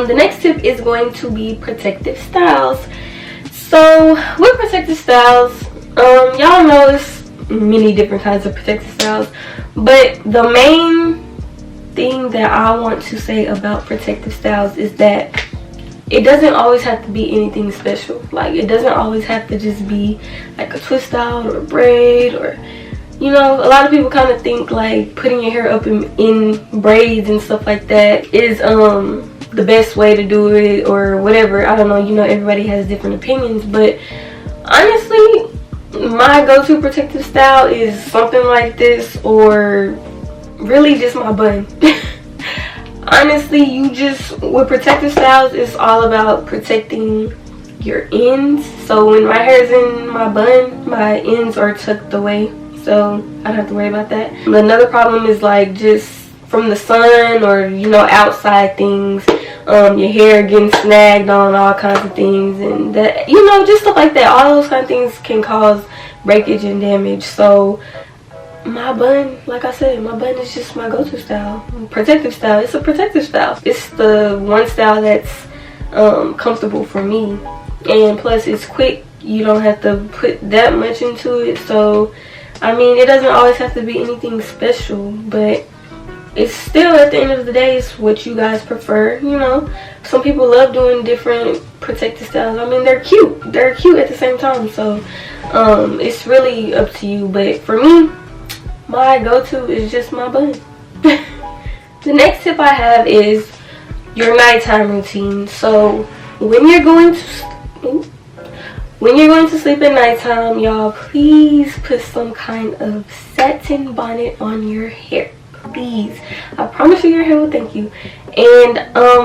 The next tip is going to be protective styles. So with protective styles, y'all know there's many different kinds of protective styles, but the main thing that I want to say about protective styles is that it doesn't always have to be anything special. Like, it doesn't always have to just be like a twist out or a braid, or, you know, a lot of people kind of think like putting your hair up in braids and stuff like that is the best way to do it or whatever. I don't know, you know, everybody has different opinions, but honestly, my go-to protective style is something like this, or really just my bun. Honestly, with protective styles, it's all about protecting your ends. So when my hair is in my bun, my ends are tucked away, so I don't have to worry about that. Another problem is like just from the sun or, you know, outside things, your hair getting snagged on all kinds of things, and that, you know, just stuff like that. All those kind of things can cause breakage and damage. So my bun, like I said, my bun is just my go-to style. Protective style. It's a protective style. It's the one style that's comfortable for me, and plus it's quick. You don't have to put that much into it. So I mean, it doesn't always have to be anything special, but it's still, at the end of the day, it's what you guys prefer. You know, some people love doing different protective styles. I mean, they're cute at the same time. So it's really up to you, but for me, my go-to is just my bun. The next tip I have is your nighttime routine. So when you're going to sleep at nighttime, y'all, please put some kind of satin bonnet on your hair. Please. I promise you your hair will thank you. And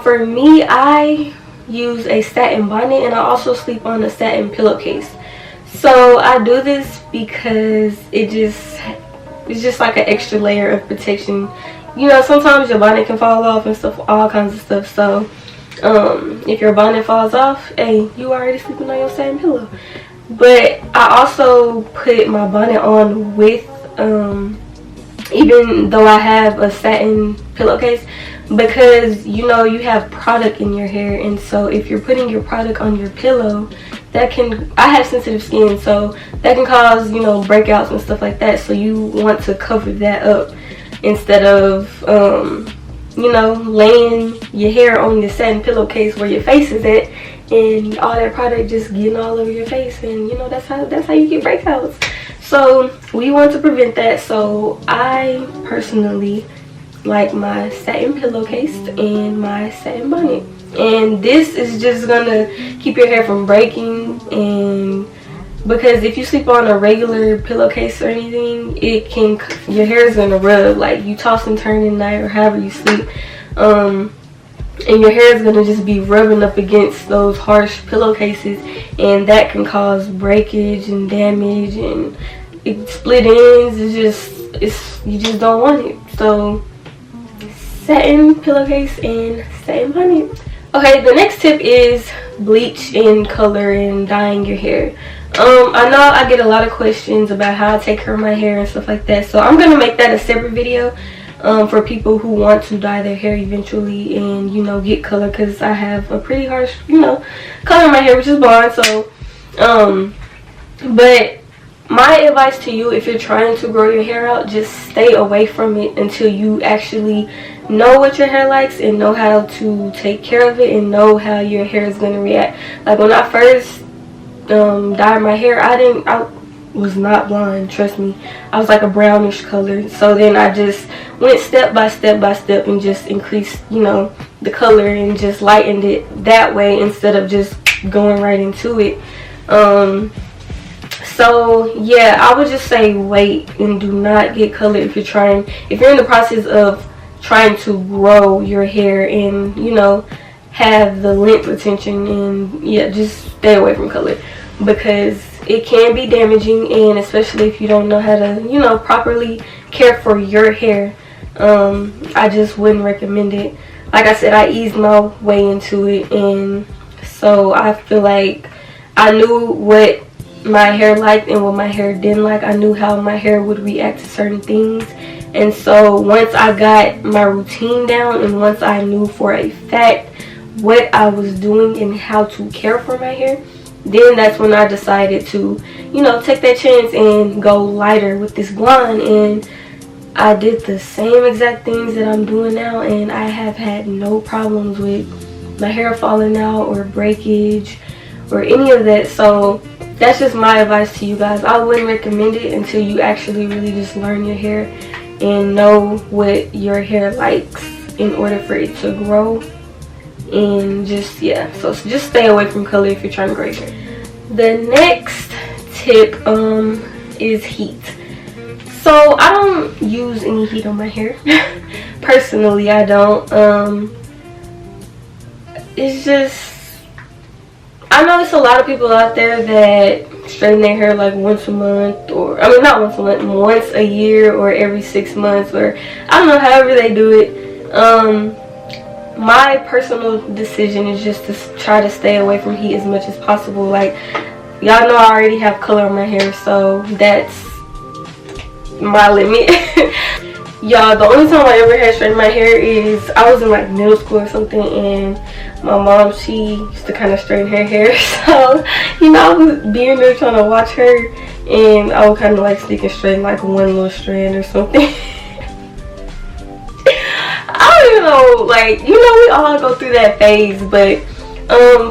for me, I use a satin bonnet, and I also sleep on a satin pillowcase. So I do this because it's just like an extra layer of protection. You know, sometimes your bonnet can fall off and stuff, all kinds of stuff. So if your bonnet falls off, hey, you already sleeping on your satin pillow. But I also put my bonnet on with even though I have a satin pillowcase, because, you know, you have product in your hair, and so if you're putting your product on your pillow, that can, I have sensitive skin, so that can cause, you know, breakouts and stuff like that. So you want to cover that up instead of you know, laying your hair on your satin pillowcase where your face is at, and all that product just getting all over your face, and you know, that's how you get breakouts. So we want to prevent that. So I personally like my satin pillowcase and my satin bonnet, and this is just gonna keep your hair from breaking. And because if you sleep on a regular pillowcase or anything, your hair is gonna rub, like you toss and turn at night or however you sleep, and your hair is gonna just be rubbing up against those harsh pillowcases, and that can cause breakage and damage and split ends. You just don't want it. So satin pillowcase and satin bonnet. Okay, the next tip is bleach and color and dyeing your hair. I know I get a lot of questions about how I take care of my hair and stuff like that, so I'm gonna make that a separate video for people who want to dye their hair eventually and, you know, get color, because I have a pretty harsh, you know, color in my hair, which is blonde. So but my advice to you, if you're trying to grow your hair out, just stay away from it until you actually know what your hair likes and know how to take care of it and know how your hair is going to react. Like when I first dyed my hair, I was not blonde, trust me. I was like a brownish color. So then I just went step by step and just increased, you know, the color and just lightened it that way instead of just going right into it. So yeah, I would just say wait and do not get color if you're in the process of trying to grow your hair and, you know, have the length retention. And yeah, just stay away from color because it can be damaging, and especially if you don't know how to, you know, properly care for your hair. I just wouldn't recommend it. Like I said, I eased my way into it, and so I feel like I knew what my hair liked and what my hair didn't like. I knew how my hair would react to certain things, and so once I got my routine down and once I knew for a fact what I was doing and how to care for my hair, then that's when I decided to, you know, take that chance and go lighter with this blonde. And I did the same exact things that I'm doing now, and I have had no problems with my hair falling out or breakage or any of that. So that's just my advice to you guys. I wouldn't recommend it until you actually really just learn your hair and know what your hair likes in order for it to grow. And just, yeah, so just stay away from color if you're trying to grow your hair. The next tip is heat. So I don't use any heat on my hair. Personally, I don't. It's just, I know it's a lot of people out there that straighten their hair like once a month, or I mean not once a month, once a year or every 6 months, or I don't know, however they do it. My personal decision is just to try to stay away from heat as much as possible. Like, y'all know I already have color on my hair, so that's my limit. Y'all, the only time I ever had straightened my hair is I was in like middle school or something, and my mom, she used to kind of straighten her hair. So, you know, I was being there trying to watch her, and I would kind of like stick and straighten like one little strand or something. I don't even know, like, you know, we all go through that phase, but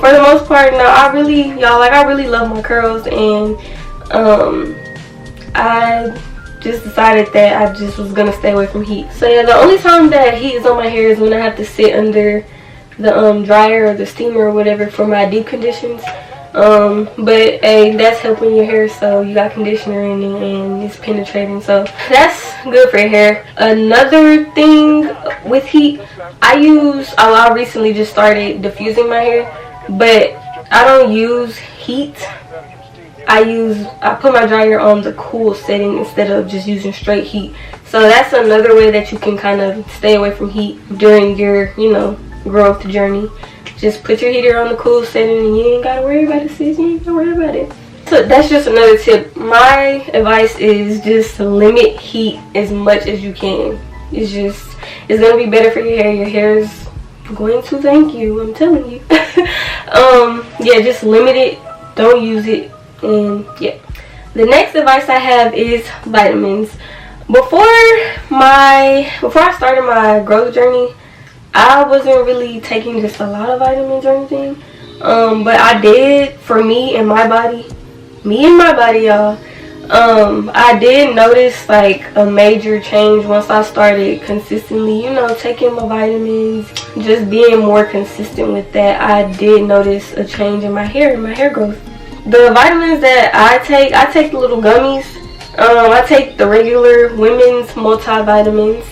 for the most part, no, I really, y'all, like, I really love my curls, and I just decided that I just was gonna stay away from heat. So yeah, the only time that heat is on my hair is when I have to sit under the dryer or the steamer or whatever for my deep conditions. But hey, that's helping your hair, so you got conditioner in it and it's penetrating, so that's good for your hair. Another thing with heat, I recently just started diffusing my hair, but I don't use heat. I put my dryer on the cool setting instead of just using straight heat. So that's another way that you can kind of stay away from heat during your, you know, growth journey. Just put your heater on the cool setting and you ain't gotta worry about it, sis. You ain't gotta worry about it. So that's just another tip. My advice is just to limit heat as much as you can. It's gonna be better for your hair. Your hair is going to thank you, I'm telling you. Yeah, just limit it. Don't use it. And yeah, the next advice I have is vitamins. Before I started my growth journey, I wasn't really taking just a lot of vitamins or anything, but I did for me and my body, y'all. I did notice like a major change once I started consistently, you know, taking my vitamins, just being more consistent with that. I did notice a change in my hair and my hair growth. The vitamins that I take the little gummies. I take the regular women's multivitamins.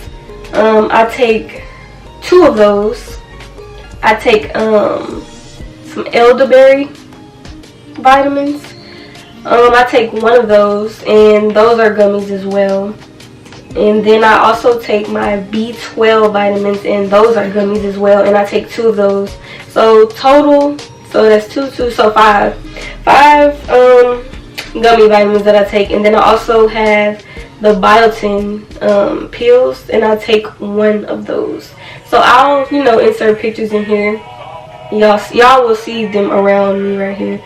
I take 2 of those. I take some elderberry vitamins. I take 1 of those, and those are gummies as well. And then I also take my B12 vitamins, and those are gummies as well, and I take 2 of those. So total, so that's 2, so 5 gummy vitamins that I take. And then I also have the biotin pills, and I take 1 of those. So I'll, you know, insert pictures in here. Y'all will see them around me right here.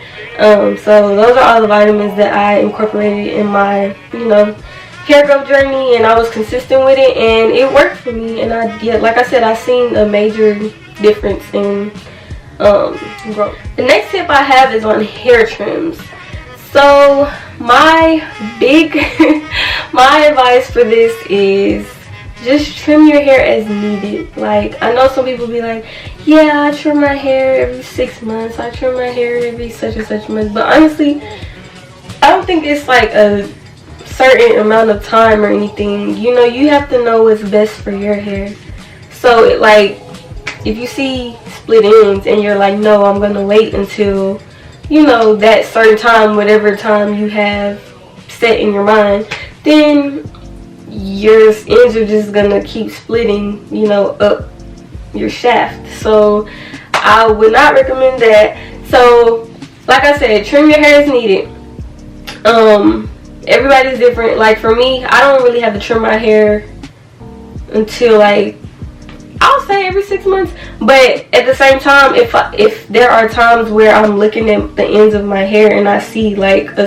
So those are all the vitamins that I incorporated in my, you know, hair growth journey, and I was consistent with it, and it worked for me. And like I said, I seen a major difference in growth. The next tip I have is on hair trims. So my advice for this is just trim your hair as needed. Like, I know some people be like, yeah, I trim my hair every 6 months, I trim my hair every such and such months, but honestly, I don't think it's like a certain amount of time or anything. You know, you have to know what's best for your hair. So like, if you see split ends and you're like, no, I'm gonna wait until, you know, that certain time, whatever time you have set in your mind, then your ends are just gonna keep splitting, you know, up your shaft. So I would not recommend that. So like I said, trim your hair as needed. Everybody's different. Like for me, I don't really have to trim my hair until like, I'll I'll say every 6 months. But at the same time, if there are times where I'm looking at the ends of my hair and I see like a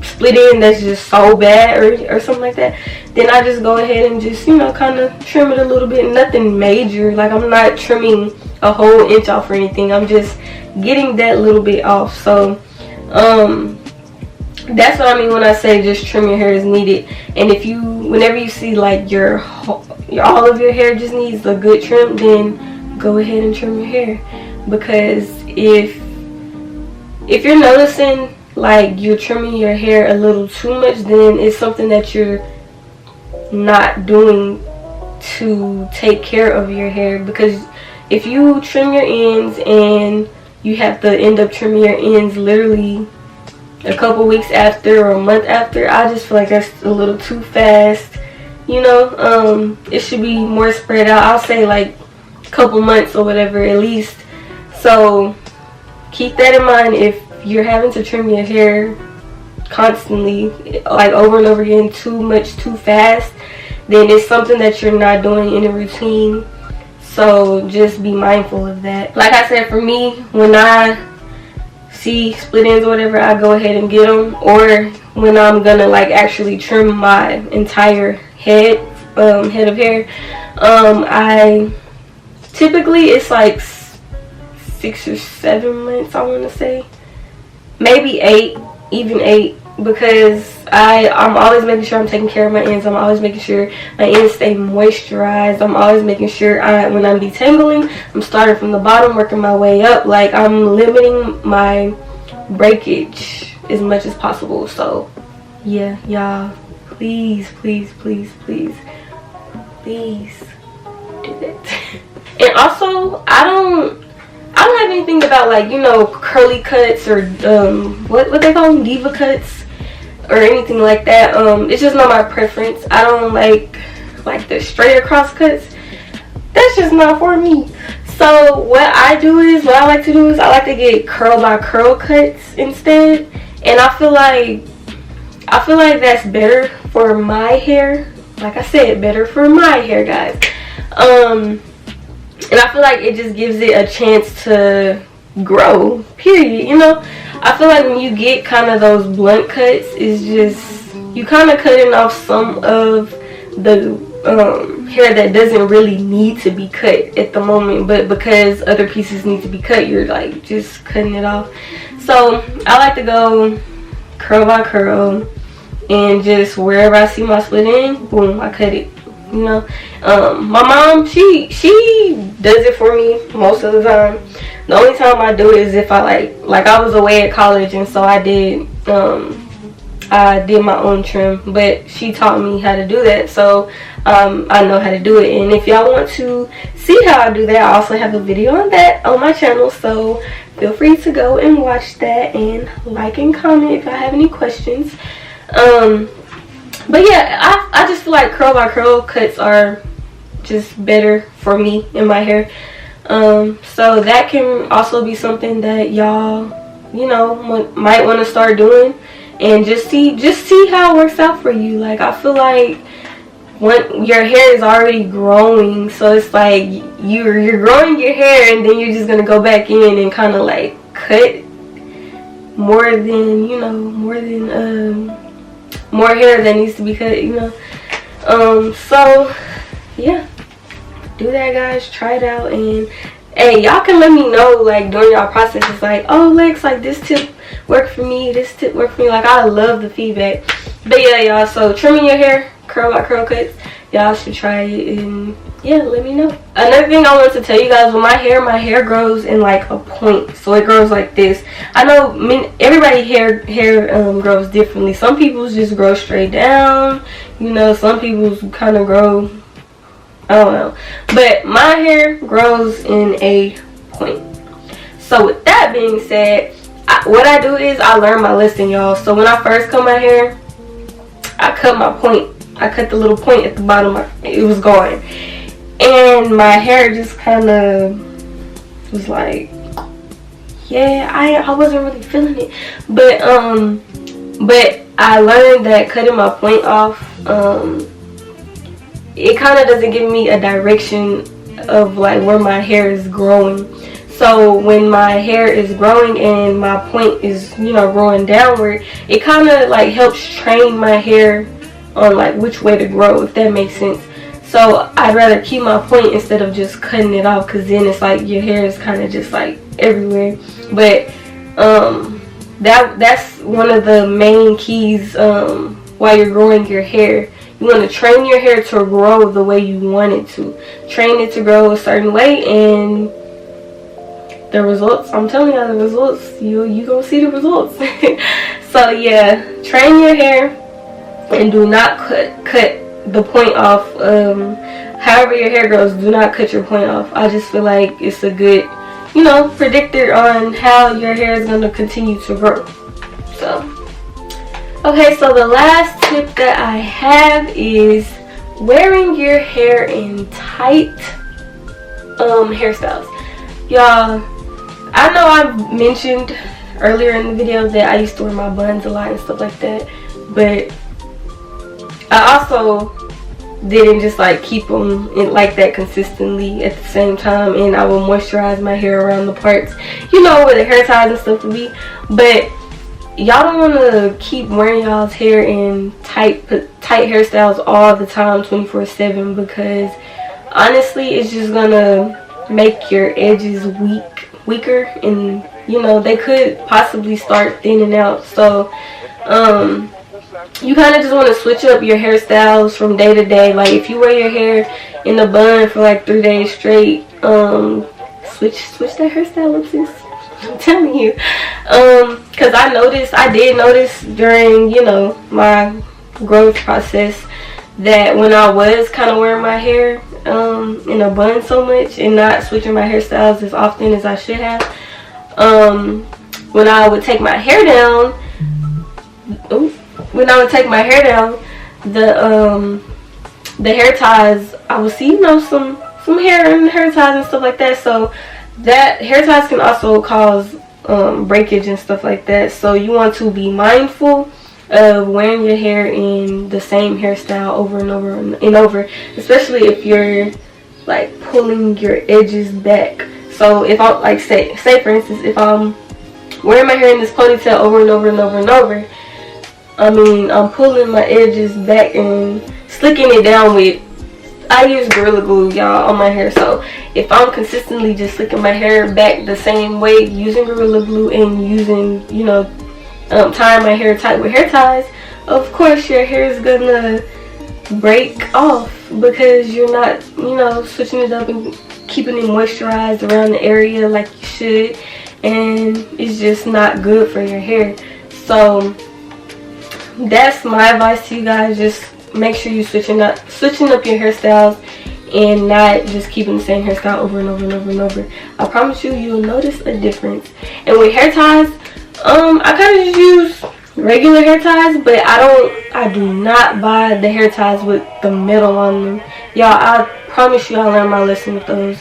split end that's just so bad or something like that, then I just go ahead and just, you know, kind of trim it a little bit. Nothing major. Like, I'm not trimming a whole inch off or anything. I'm just getting that little bit off. So that's what I mean when I say just trim your hair as needed. And whenever you see like all of your hair just needs a good trim, then go ahead and trim your hair. Because if you're noticing like you're trimming your hair a little too much, then it's something that you're not doing to take care of your hair. Because if you trim your ends and you have to end up trimming your ends literally a couple weeks after or a month after, I just feel like that's a little too fast. You know, it should be more spread out. I'll say like a couple months or whatever at least. So keep that in mind. If you're having to trim your hair constantly, like over and over again, too much too fast, then it's something that you're not doing in a routine. So just be mindful of that. Like I said, for me, when I see split ends or whatever, I go ahead and get them. Or when I'm gonna like actually trim my entire head of hair, I typically, it's like 6 or 7 months, I want to say, maybe 8, even 8, because I'm always making sure I'm taking care of my ends. I'm always making sure my ends stay moisturized. I'm always making sure when I'm detangling, I'm starting from the bottom, working my way up. Like, I'm limiting my breakage as much as possible. So yeah, y'all, please do that. And also, I don't have anything about, like, you know, curly cuts or what they call them, diva cuts or anything like that. It's just not my preference. I don't like the straight across cuts. That's just not for me. So what I like to do is I like to get curl by curl cuts instead. And I feel like that's better for my hair. Like I said, better for my hair, guys. And I feel like it just gives it a chance to grow, period. You know, I feel like when you get kind of those blunt cuts, it's just, you kind of cutting off some of the hair that doesn't really need to be cut at the moment, but because other pieces need to be cut, you're like just cutting it off. So I like to go curl by curl, and just wherever I see my split end, boom, I cut it. You know, my mom, she does it for me most of the time. The only time I do it is if I like I was away at college, and so I did my own trim, but she taught me how to do that, so I know how to do it. And if y'all want to see how I do that, I also have a video on that on my channel, so feel free to go and watch that, and like and comment if y'all have any questions. But yeah, I just feel like curl by curl cuts are just better for me and my hair. So that can also be something that y'all, you know, might want to start doing, and just see how it works out for you. Like, I feel like when your hair is already growing, so it's like you're growing your hair, and then you're just gonna go back in and kind of like cut more hair that needs to be cut, you know. So yeah, do that, guys. Try it out, and hey, y'all can let me know, like, during y'all process. It's like, oh, Lex, like, this tip worked for me, this tip worked for me. Like, I love the feedback. But yeah, y'all, so trimming your hair, curl by curl cuts, y'all should try it, and yeah, let me know. Another thing I wanted to tell you guys, with my hair grows in like a point, so it grows like this. I know everybody's hair grows differently. Some people's just grow straight down, you know, some people's kind of grow, I don't know, but my hair grows in a point. So with that being said, what I do is I learn my lesson, y'all. So when I first cut my hair, I cut my point. I cut the little point at the bottom. It was gone, and my hair just kind of was like, yeah, I wasn't really feeling it. But I learned that cutting my point off, it kind of doesn't give me a direction of like where my hair is growing. So when my hair is growing and my point is, you know, growing downward, it kind of like helps train my hair on like which way to grow, if that makes sense. So I'd rather keep my point instead of just cutting it off, because then it's like your hair is kind of just like everywhere. But that's one of the main keys while you're growing your hair. You want to train your hair to grow the way you want it to. Train it to grow a certain way, and the results, I'm telling you, the results, you gonna see the results. So yeah, train your hair and do not cut the point off. However your hair grows, do not cut your point off. I just feel like it's a good, you know, predictor on how your hair is going to continue to grow. So okay, so the last tip that I have is wearing your hair in tight hairstyles. Y'all, I know I've mentioned earlier in the video that I used to wear my buns a lot and stuff like that, but I also didn't just like keep them in like that consistently at the same time, and I would moisturize my hair around the parts, you know, where the hair ties and stuff would be. But y'all don't want to keep wearing y'all's hair in tight hairstyles all the time, 24/7, because honestly it's just gonna make your edges weaker, and you know, they could possibly start thinning out. So you kind of just want to switch up your hairstyles from day to day. Like if you wear your hair in a bun for like 3 days straight, switch that hairstyle up, sis. I'm telling you, because I did notice during, you know, my growth process that when I was kind of wearing my hair in a bun so much and not switching my hairstyles as often as I should have, when I would take my hair down, the hair ties, I would see, you know, some hair in the hair ties and stuff like that. So that hair ties can also cause breakage and stuff like that. So you want to be mindful of wearing your hair in the same hairstyle over and over and over, especially if you're like pulling your edges back. So if I like say for instance, if I'm wearing my hair in this ponytail over and over and over and over, I mean, I'm pulling my edges back and slicking it down with, I use Gorilla Glue, y'all, on my hair. So if I'm consistently just slicking my hair back the same way using Gorilla Glue and using, you know, tying my hair tight with hair ties, of course your hair is gonna break off because you're not, you know, switching it up and keeping it moisturized around the area like you should, and it's just not good for your hair. So that's my advice to you guys. Just make sure you're switching up your hairstyles and not just keeping the same hairstyle over and over and over and over. I promise you, you'll notice a difference. And with hair ties, I kind of just use regular hair ties, but I do not buy the hair ties with the metal on them. Y'all, I promise you I learned my lesson with those.